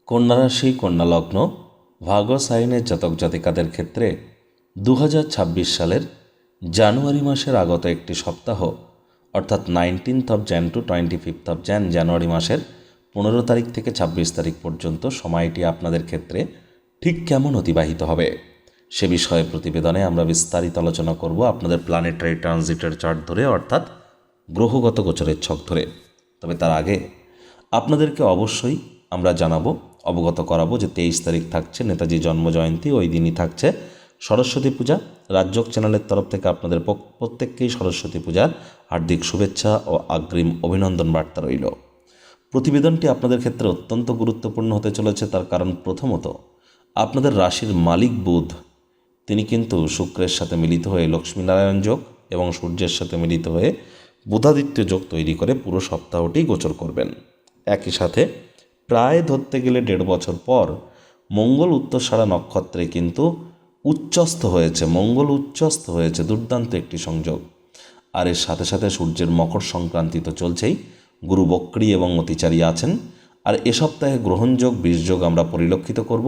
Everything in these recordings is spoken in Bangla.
কন্যা রাশি কন্যা লগ্ন ভাগ্য সাইনের জাতক জাতিকাদের ক্ষেত্রে 2026 সালের জানুয়ারি মাসের আগত একটি সপ্তাহ অর্থাৎ 19th jan to 25th jan জানুয়ারি মাসের 15 তারিখ থেকে 26 তারিখ পর্যন্ত সময়টি আপনাদের ক্ষেত্রে ঠিক কেমন অতিবাহিত হবে সে বিষয়ে প্রতিবেদনে আমরা বিস্তারিত আলোচনা করব আপনাদের প্ল্যানেটারি ট্রানজিটের চার্ট ধরে অর্থাৎ গ্রহগত গোচরের ছক ধরে। তবে তার আগে আপনাদেরকে অবশ্যই আমরা জানাবো, অবগত করাবো যে 23 তারিখ থাকছে নেতাজি জন্মজয়ন্তী। ওই দিনই থাকছে সরস্বতী পূজা। রাজযোগ চ্যানেলের তরফ থেকে আপনাদের প্রত্যেককেই সরস্বতী পূজার হার্দিক শুভেচ্ছা ও অগ্রিম অভিনন্দন বার্তা রইল। প্রতিবেদনটি আপনাদের ক্ষেত্রে অত্যন্ত গুরুত্বপূর্ণ হতে চলেছে, তার কারণ প্রথমত আপনাদের রাশির মালিক বুধ তিনি কিন্তু শুক্রের সাথে মিলিত হয়ে লক্ষ্মীনারায়ণ যোগ এবং সূর্যের সাথে মিলিত হয়ে বুধাদিত্য যোগ তৈরি করে পুরো সপ্তাহটি গোচর করবেন। একই সাথে প্রায় ধরতে গেলে 1.5 বছর পর মঙ্গল উত্তরসারা নক্ষত্রে কিন্তু মঙ্গল উচ্চস্থ হয়েছে, দুর্দান্ত একটি সংযোগ। আর এর সাথে সাথে সূর্যের মকর সংক্রান্তি তো চলছেই, গুরু বক্রী এবং অতিচারী আছেন। আর এ সপ্তাহে গ্রহণযোগ বীর্যযোগ আমরা পরিলক্ষিত করব।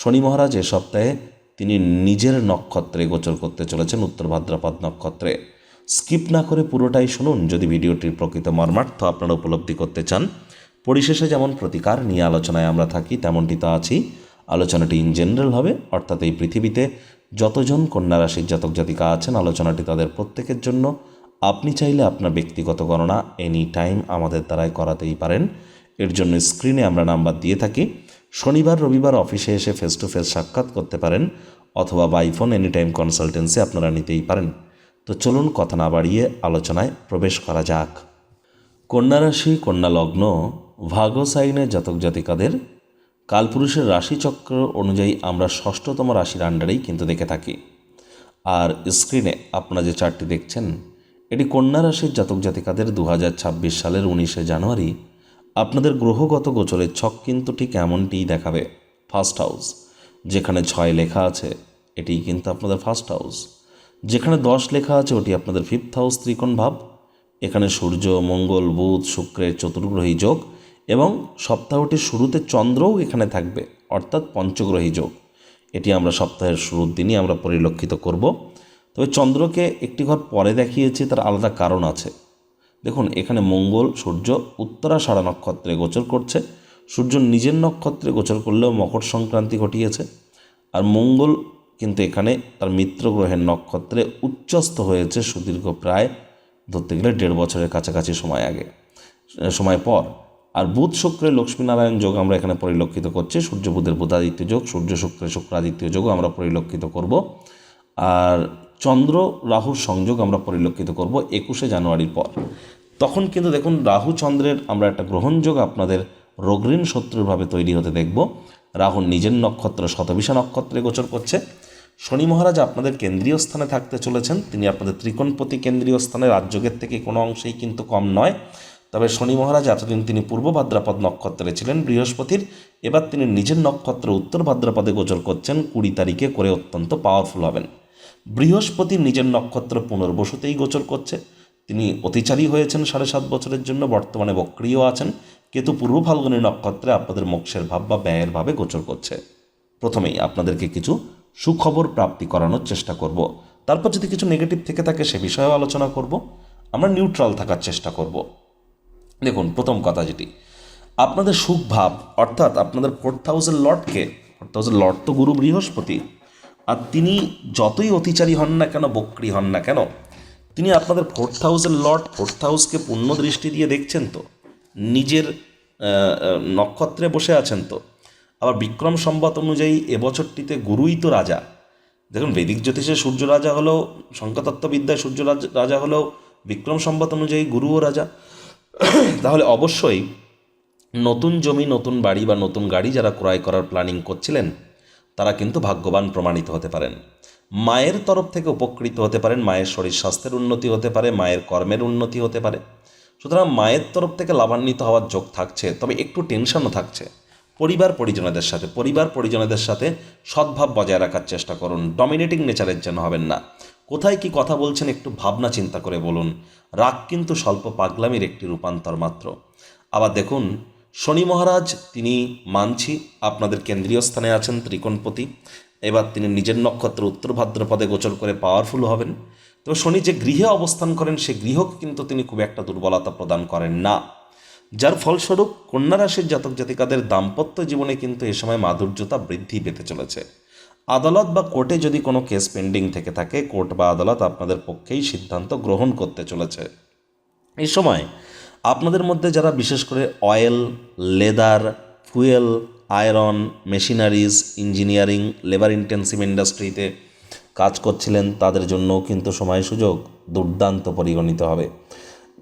শনি মহারাজ এ সপ্তাহে তিনি নিজের নক্ষত্রে গোচর করতে চলেছেন, উত্তর ভাদ্রপদ নক্ষত্রে। স্কিপ না করে পুরোটাই শুনুন যদি ভিডিওটির প্রকৃত মর্মার্থ আপনারা উপলব্ধি করতে চান। পরিশেষে যেমন প্রতিকার নিয়ে আলোচনায় আমরা থাকি তেমনটি তো আছি। আলোচনাটি ইন জেনারেল হবে, অর্থাৎ এই পৃথিবীতে যতজন কন্যা রাশির জাতক জাতিকা আছেন আলোচনাটি তাদের প্রত্যেকের জন্য। আপনি চাইলে আপনার ব্যক্তিগত গণনা এনি টাইম আমাদের দ্বারাই করাতেই পারেন। এর জন্য স্ক্রিনে আমরা নাম্বার দিয়ে থাকি। শনিবার রবিবার অফিসে এসে ফেস টু ফেস সাক্ষাৎ করতে পারেন, অথবা by phone any time consultancy আপনারা নিতেই পারেন। তো চলুন কথা না বাড়িয়ে আলোচনায় প্রবেশ করা যাক। কন্যা রাশি কন্যা লগ্ন ভাগ্য সাইনের জাতক জাতিকাদের কালপুরুষের রাশিচক্র অনুযায়ী আমরা 6ষ্ঠতম রাশির আন্ডারেই কিন্তু দেখে থাকি। আর স্ক্রিনে আপনারা যে চার্টটি দেখছেন এটি কন্যা রাশির জাতক জাতিকাদের 2026 সালের 19শে জানুয়ারি আপনাদের গ্রহগত গোচরের ছক কিন্তু ঠিক এমনটিই দেখাবে। ফার্স্ট হাউস যেখানে 6 লেখা আছে এটিই কিন্তু আপনাদের ফার্স্ট হাউস, যেখানে 10 লেখা আছে ওটি আপনাদের ফিফথ হাউস ত্রিকোণ ভাব। এখানে সূর্য মঙ্গল বুধ শুক্রের চতুর্গ্রহী যোগ এবং সপ্তাহটির শুরুতে চন্দ্রও এখানে থাকবে, অর্থাৎ পঞ্চগ্রহী যোগ। এটি আমরা সপ্তাহের শুরুর দিনই আমরা পরিলক্ষিত করব। তবে চন্দ্রকে একটি ঘর পরে দেখিয়েছি, তার আলাদা কারণ আছে। দেখুন এখানে মঙ্গল সূর্য উত্তরাষাঢ়া নক্ষত্রে গোচর করছে। সূর্য নিজের নক্ষত্রে গোচর করলেও মকর সংক্রান্তি ঘটিয়েছে। আর মঙ্গল কিন্তু এখানে তার মিত্র গ্রহের নক্ষত্রে উচ্চস্থ হয়েছে সুদীর্ঘ প্রায় ধরতে গেলে 1.5 বছরের কাছাকাছি সময় পর। আর বুধ শুক্রের লক্ষ্মীনারায়ণ যোগ আমরা এখানে পরিলক্ষিত করছি। সূর্য বুধের বুধাদিত্য যোগ, সূর্য শুক্রের শুক্রাদিত্য যোগও আমরা পরিলক্ষিত করব। আর চন্দ্র রাহুর সংযোগ আমরা পরিলক্ষিত করব 21শে জানুয়ারির পর। তখন কিন্তু দেখুন রাহু চন্দ্রের আমরা একটা গ্রহণযোগ আপনাদের রোগঋণ শত্রুরভাবে তৈরি হতে দেখব। রাহুর নিজের নক্ষত্র শতবিশা নক্ষত্রে গোচর করছে। শনি মহারাজ আপনাদের কেন্দ্রীয় স্থানে থাকতে চলেছেন, তিনি আপনাদের ত্রিকোণপতি কেন্দ্রীয় স্থানে রাজযোগের থেকে কোনো অংশেই কিন্তু কম নয়। তবে শনি মহারাজ এতদিন তিনি পূর্ব ভাদ্রপদ নক্ষত্রে ছিলেন বৃহস্পতির, এবার তিনি নিজের নক্ষত্র উত্তর ভাদ্রপদে গোচর করছেন। 20 তারিখে করে অত্যন্ত পাওয়ারফুল হবেন। বৃহস্পতি নিজের নক্ষত্র পুনর্বসুতেই গোচর করছে, তিনি অতিচারী হয়েছেন 7.5 বছরের জন্য, বর্তমানে বক্রিয় আছেন। কেতু পূর্ব ফাল্গুনী নক্ষত্রে আপনাদের মোক্ষের ভাব বা ব্যয়ের ভাবে গোচর করছে। প্রথমেই আপনাদেরকে কিছু সুখবর প্রাপ্তি করানোর চেষ্টা করব, তারপর যদি কিছু নেগেটিভ থেকে থাকে সে বিষয়েও আলোচনা করব। আমরা নিউট্রাল থাকার চেষ্টা করব। দেখুন প্রথম কথা যেটি আপনাদের সুখ ভাব, অর্থাৎ আপনাদের 4th হাউসের লর্ডকে, 4th হাউসের লর্ড তো গুরু বৃহস্পতি, আর তিনি যতই অতিচারী হন না কেন বক্রী হন না কেন তিনি আপনাদের 4th হাউসের লর্ড। 4th হাউসকে পূর্ণ দৃষ্টি দিয়ে দেখছেন তো, নিজের নক্ষত্রে বসে আছেন তো। আবার বিক্রম সম্বত অনুযায়ী এবছরটিতে গুরুই তো রাজা। দেখুন বৈদিক জ্যোতিষে সূর্য রাজা হলেও, সংখ্যাতত্ত্ববিদ্যায় সূর্য রাজা হলেও বিক্রম সম্বত অনুযায়ী গুরুও রাজা। তাহলে অবশ্যই নতুন জমি নতুন বাড়ি বা নতুন গাড়ি যারা ক্রয় করার প্ল্যানিং করছিলেন তারা কিন্তু ভাগ্যবান প্রমাণিত হতে পারেন। মায়ের তরফ থেকে উপকৃত হতে পারেন, মায়ের শরীর স্বাস্থ্যের উন্নতি হতে পারে, মায়ের কর্মের উন্নতি হতে পারে। সুতরাং মায়ের তরফ থেকে লাভান্বিত হওয়ার যোগ থাকছে, তবে একটু টেনশনও থাকছে। পরিবার পরিজনদের সাথে সদ্ভাব বজায় রাখার চেষ্টা করুন, ডমিনেটিং নেচারের যেন হবেন না। কোথায় কি কথা বলছেন একটু ভাবনা চিন্তা করে বলুন। রাগ কিন্তু স্বল্প পাগলামির একটি রূপান্তর মাত্র। আবার দেখুন শনি মহারাজ তিনি মানছি আপনাদের কেন্দ্রীয় স্থানে আছেন ত্রিকোণপতি। এবার তিনি নিজের নক্ষত্র উত্তর ভাদ্রপদে গোচর করে পাওয়ারফুল হবেন। তবে শনি যে গৃহে অবস্থান করেন সে গৃহকে কিন্তু তিনি খুব একটা দুর্বলতা প্রদান করেন না, যার ফলস্বরূপ কন্যা রাশির জাতক জাতিকাদের দাম্পত্য জীবনে কিন্তু এ সময় মাধুর্যতা বৃদ্ধি পেতে চলেছে। আদালত বা কোর্টে যদি কোনো কেস পেন্ডিং থেকে থাকে, কোর্ট বা আদালত আপনাদের পক্ষেই সিদ্ধান্ত গ্রহণ করতে চলেছে। এই সময় আপনাদের মধ্যে যারা বিশেষ করে oil, leather, fuel, iron, machineries, engineering, labour intensive ইন্ডাস্ট্রিতে কাজ করছিলেন তাদের জন্যও কিন্তু সময় সুযোগ দুর্দান্ত পরিগণিত হবে।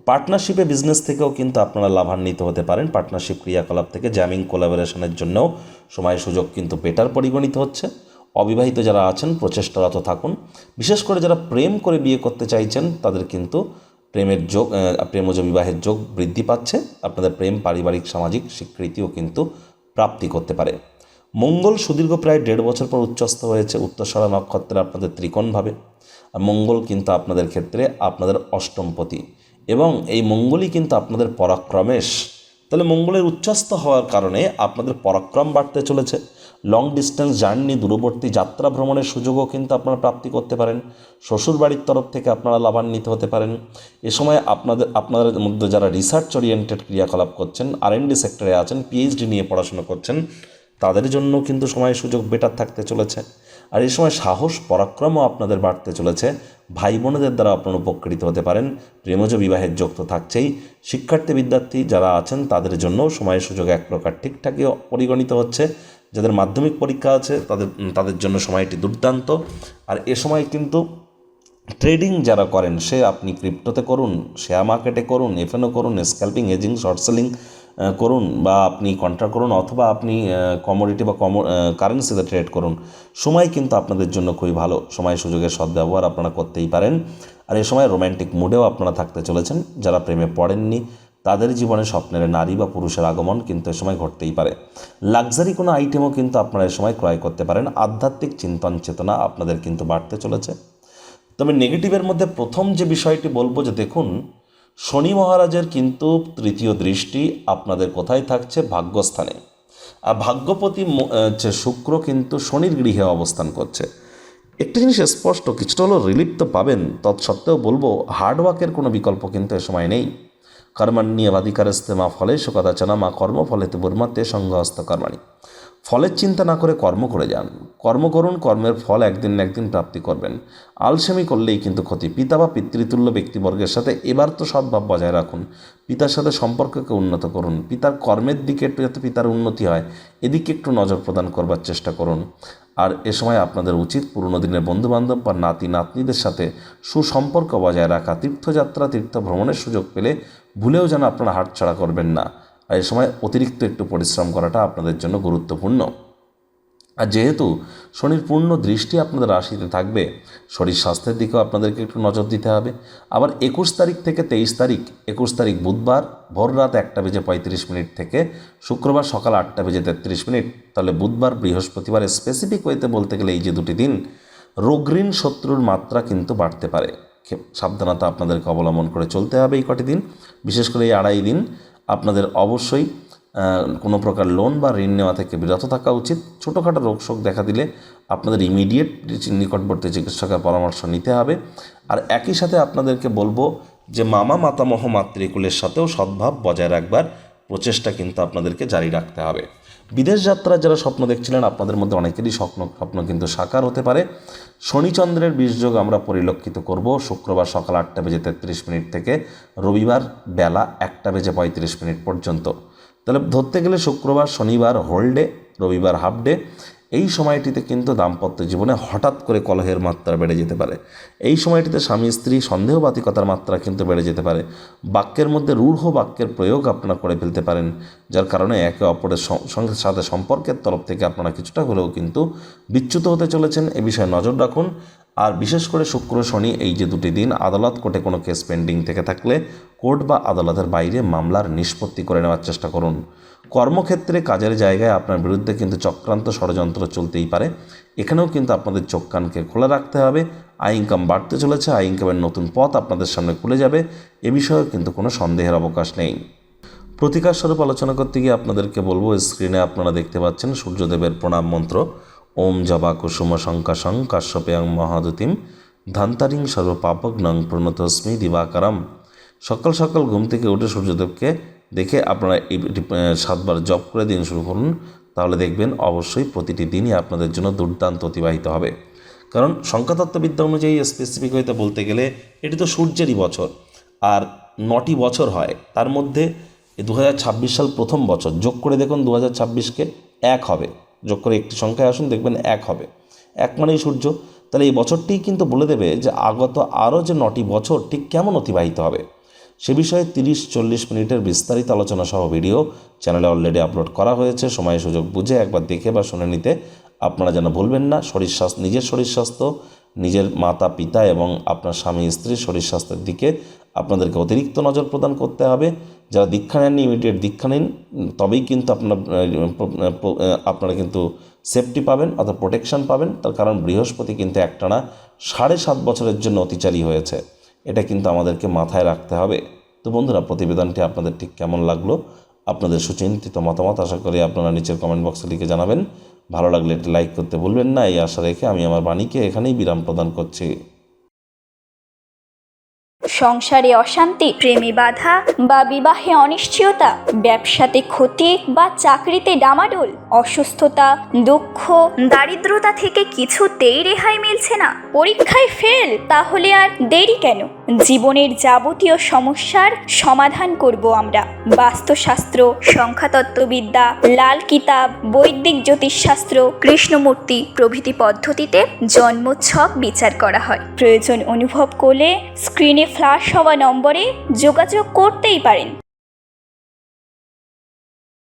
পার্টনারশিপে বিজনেস থেকেও কিন্তু আপনারা লাভান্বিত হতে পারেন। পার্টনারশিপ ক্রিয়াকলাপ থেকে জ্যামিং কোলাবোরেশনের জন্যও সময় সুযোগ কিন্তু বেটার পরিগণিত হচ্ছে। অবিবাহিত যারা আছেন প্রচেষ্টারত থাকুন। বিশেষ করে যারা প্রেম করে বিয়ে করতে চাইছেন তাদের কিন্তু প্রেমজ বিবাহের যোগ বৃদ্ধি পাচ্ছে। আপনাদের প্রেম পারিবারিক সামাজিক স্বীকৃতিও কিন্তু প্রাপ্তি করতে পারে। মঙ্গল সুদীর্ঘ প্রায় 1.5 বছর পর উচ্চস্থ হয়েছে উত্তরসরা নক্ষত্রে আপনাদের ত্রিকোণভাবে। আর মঙ্গল কিন্তু আপনাদের ক্ষেত্রে আপনাদের অষ্টমপতি এবং এই মঙ্গলই কিন্তু আপনাদের পরাক্রমেশ। তাহলে মঙ্গলের উচ্চস্থ হওয়ার কারণে আপনাদের পরাক্রম বাড়তে চলেছে। লং ডিস্টেন্স জার্নি, দূরবর্তী যাত্রা ভ্রমণের সুযোগও কিন্তু আপনারা প্রাপ্তি করতে পারেন। শ্বশুর বাড়ির তরফ থেকে আপনারা লাভান্বিত হতে পারেন। এ সময় আপনাদের মধ্যে যারা রিসার্চ ওরিয়েন্টেড ক্রিয়াকলাপ করছেন, R&D সেক্টরে আছেন, PhD নিয়ে পড়াশোনা করছেন, তাদের জন্য কিন্তু সময় সুযোগ বেটার থাকতে চলেছে। আর এই সময় সাহস পরাক্রমও আপনাদের বাড়তে চলেছে। ভাই বোনেদের দ্বারা আপনারা উপকৃত হতে পারেন। প্রেমজ বিবাহের যোগ তো থাকছেই। শিক্ষার্থী বিদ্যার্থী যারা আছেন তাদের জন্য সময় সুযোগ এক প্রকার ঠিকঠাকই পরিগণিত হচ্ছে। যাদের মাধ্যমিক পরীক্ষা আছে তাদের জন্য সময়টি দুর্দান্ত। আর এ সময় কিন্তু ট্রেডিং যারা করেন, সে আপনি ক্রিপ্টোতে করুন, শেয়ার মার্কেটে করুন, এফএনও করুন, স্ক্যাল্পিং, হেজিং, শর্ট সেলিং করুন, বা আপনি কন্ট্রা করুন, অথবা আপনি কমোডিটি বা কারেন্সিতে ট্রেড করুন, সময় কিন্তু আপনাদের জন্য খুবই ভালো। সময় সুযোগের সদ্ব্যবহার আপনারা করতেই পারেন। আর এ সময় রোম্যান্টিক মুডেও আপনারা থাকতে চলেছেন। যারা প্রেমে পড়েননি তাদের জীবনে স্বপ্নের নারী বা পুরুষের আগমন কিন্তু এ সময় ঘটতেই পারে। লাক্সারি কোনো আইটেমও কিন্তু আপনারা এ সময় ক্রয় করতে পারেন। আধ্যাত্মিক চিন্তন চেতনা আপনাদের কিন্তু বাড়তে চলেছে। তবে নেগেটিভের মধ্যে প্রথম যে বিষয়টি বলবো যে দেখুন, শনি মহারাজের কিন্তু তৃতীয় দৃষ্টি আপনাদের কোথায় থাকছে? ভাগ্যস্থানে। আর ভাগ্যপতি শুক্র কিন্তু শনির গৃহে অবস্থান করছে। একটা জিনিস স্পষ্ট, কিছুটা হলো রিলিফ তো পাবেন, তৎসত্ত্বেও বলবো হার্ডওয়ার্কের কোনো বিকল্প কিন্তু এ সময় নেই। কর্মাণ্যেবাধিকারস্তে মা ফলেষু কদাচন মা কর্মফলেতে বুর্মা তে সঙ্গহস্ত কর্মাণি। ফলের চিন্তা না করে কর্ম করে যান। কর্ম করুন, কর্মের ফল একদিন না একদিন প্রাপ্তি করবেন। আলসেমি করলেই কিন্তু ক্ষতি। পিতা বা পিতৃতুল্য ব্যক্তিবর্গের সাথে এবার তো সদ্ভাব বজায় রাখুন। পিতার সাথে সম্পর্ককে উন্নত করুন। পিতার কর্মের দিকে একটু, যাতে পিতার উন্নতি হয় এদিকে একটু নজর প্রদান করবার চেষ্টা করুন। আর এ সময় আপনাদের উচিত পুরনো দিনের বন্ধুবান্ধব বা নাতি নাতনিদের সাথে সুসম্পর্ক বজায় রাখা। তীর্থযাত্রা, তীর্থ ভ্রমণের সুযোগ পেলে ভুলেও যেন আপনারা হাতছাড়া করবেন না। আর এই সময় অতিরিক্ত একটু পরিশ্রম করাটা আপনাদের জন্য গুরুত্বপূর্ণ। আর যেহেতু শনির পূর্ণ দৃষ্টি আপনাদের রাশিতে থাকবে, শরীর স্বাস্থ্যের দিকেও আপনাদেরকে একটু নজর দিতে হবে। আবার 21 তারিখ থেকে 23 তারিখ, 21 তারিখ বুধবার ভোর রাত 1:35 থেকে শুক্রবার সকাল 8:33, তাহলে বুধবার বৃহস্পতিবার স্পেসিফিক ওয়েতে বলতে গেলে এই যে দুটি দিন রোগঋণ শত্রুর মাত্রা কিন্তু বাড়তে পারে। সাবধানতা আপনাদেরকে অবলম্বন করে চলতে হবে এই কটি দিন। বিশেষ করে এই 2.5 দিন আপনাদের অবশ্যই কোনো প্রকার লোন বা ঋণ নেওয়া থেকে বিরত থাকা উচিত। ছোটোখাটো রোগশোক দেখা দিলে আপনাদের ইমিডিয়েট নিকটবর্তী চিকিৎসকের পরামর্শ নিতে হবে। আর একই সাথে আপনাদেরকে বলবো যে মামা মাতামহ মাতৃকুলের সাথেও সদ্ভাব বজায় রাখবার প্রচেষ্টা কিন্তু আপনাদেরকে জারি রাখতে হবে। বিদেশ যাত্রার যারা স্বপ্ন দেখছিলেন আপনাদের মধ্যে অনেকেরই স্বপ্ন কিন্তু সাকার হতে পারে। শনিচন্দ্রের বীজযোগ আমরা পরিলক্ষিত করব শুক্রবার সকাল 8:33 থেকে রবিবার বেলা 1:35 পর্যন্ত। তাহলে ধরতে গেলে শুক্রবার শনিবার হোল ডে, রবিবার হাফ ডে। এই সময়টিতে কিন্তু দাম্পত্য জীবনে হঠাৎ করে কলহের মাত্রা বেড়ে যেতে পারে। এই সময়টিতে স্বামী স্ত্রী সন্দেহবাতিকতার মাত্রা কিন্তু বেড়ে যেতে পারে। বাক্যের মধ্যে রূঢ় বাক্যের প্রয়োগ আপনারা করে ফেলতে পারেন, যার কারণে একে অপরের সাথে সম্পর্কের তরফ থেকে আপনারা কিছুটা হলেও কিন্তু বিচ্যুত হতে চলেছেন। এ বিষয়ে নজর রাখুন। আর বিশেষ করে শুক্র শনি এই যে দুটি দিন আদালত কোর্টে কোনো কেস পেন্ডিং থেকে থাকলে কোর্ট বা আদালতের বাইরে মামলার নিষ্পত্তি করে নেওয়ার চেষ্টা করুন। কর্মক্ষেত্রে কাজের জায়গায় আপনার বিরুদ্ধে কিন্তু চক্রান্ত ষড়যন্ত্র চলতেই পারে। এখানেও কিন্তু আপনাদের চোখ কানকে খোলা রাখতে হবে। আয় ইনকাম বাড়তে চলেছে, আয় ইনকামের নতুন পথ আপনাদের সামনে খুলে যাবে, এ বিষয়েও কিন্তু কোনো সন্দেহের অবকাশ নেই। প্রতিকার স্বরূপ আলোচনা করতে গিয়ে আপনাদেরকে বলবো, স্ক্রিনে আপনারা দেখতে পাচ্ছেন সূর্যদেবের প্রণাম মন্ত্র ওম জবা কুসুম শঙ্কাশং কাশ্যপেয়ং মহাদুতিম ধান্তারিং সর্বপাপগ্নং প্রণতস্মি দিবাকারম। সকাল সকাল ঘুম থেকে উঠে সূর্যদেবকে দেখে আপনারা এই 7বার জপ করে দিন শুরু করুন। তাহলে দেখবেন অবশ্যই প্রতিটি দিনই আপনাদের জন্য দুর্দান্ত অতিবাহিত হবে। কারণ সংখ্যাতত্ত্ববিদ্যা অনুযায়ী স্পেসিফিক হইতে বলতে গেলে এটি তো সূর্যেরই বছর, আর 9টি বছর হয়। তার মধ্যে 2026 সাল প্রথম বছর, যোগ করে দেখুন 2026কে 1 হবে, যোগ করে একটি সংখ্যায় আসুন দেখবেন 1 হবে, 1 মানেই সূর্য। তাহলে এই বছরটিই কিন্তু বলে দেবে যে আগত আরও যে 9টি বছর ঠিক কেমন অতিবাহিত হবে। সে বিষয়ে 30-40 মিনিটের বিস্তারিত আলোচনা সহ ভিডিও চ্যানেলে অলরেডি আপলোড করা হয়েছে। সময় সুযোগ বুঝে একবার দেখে বা শুনে নিতে আপনারা যেন ভুলবেন না। নিজের শরীর স্বাস্থ্য, নিজের মাতা পিতা এবং আপনার স্বামী স্ত্রীর শরীর স্বাস্থ্যের দিকে আপনাদেরকে অতিরিক্ত নজর প্রদান করতে হবে। যারা দীক্ষা নেননি ইমিডিয়েট দীক্ষা নিন, তবেই কিন্তু আপনারা কিন্তু সেফটি পাবেন অর্থাৎ প্রোটেকশন পাবেন। তার কারণ বৃহস্পতি কিন্তু একটানা 7.5 বছরের জন্য অতিচারী হয়েছে, এটা কিন্তু আমাদেরকে মাথায় রাখতে হবে। তো বন্ধুরা, প্রতিবেদনটি আপনাদের ঠিক কেমন লাগলো, আপনাদের সুচিন্তিত মতামত আশা করি আপনারা নিচের কমেন্ট বক্সে লিখে জানাবেন। ভালো লাগলে একটি লাইক করতে ভুলবেন না। এই আশা রেখে আমি আমার বাণীকে এখানেই বিরাম প্রদান করছি। সংসারে অশান্তি, প্রেমে বাধা বা বিবাহে অনিশ্চয়তা, ব্যবসাতে ক্ষতি বা চাকরিতে ডামাডোল, অসুস্থতা, দুঃখ, দারিদ্রতা থেকে কিছুতেই রেহাই মিলছে না, পরীক্ষায় ফেল, তাহলে আর দেরি কেন? জীবনের যাবতীয় সমস্যার সমাধান করব আমরা। বাস্তুশাস্ত্র, সংখ্যাতত্ত্ববিদ্যা, লাল কিতাব, বৈদিক জ্যোতিষশাস্ত্র, কৃষ্ণমূর্তি প্রভৃতি পদ্ধতিতে জন্মছক বিচার করা হয়। প্রয়োজন অনুভব করলে স্ক্রিনে ফ্ল্যাশ হওয়া নম্বরে যোগাযোগ করতেই পারেন।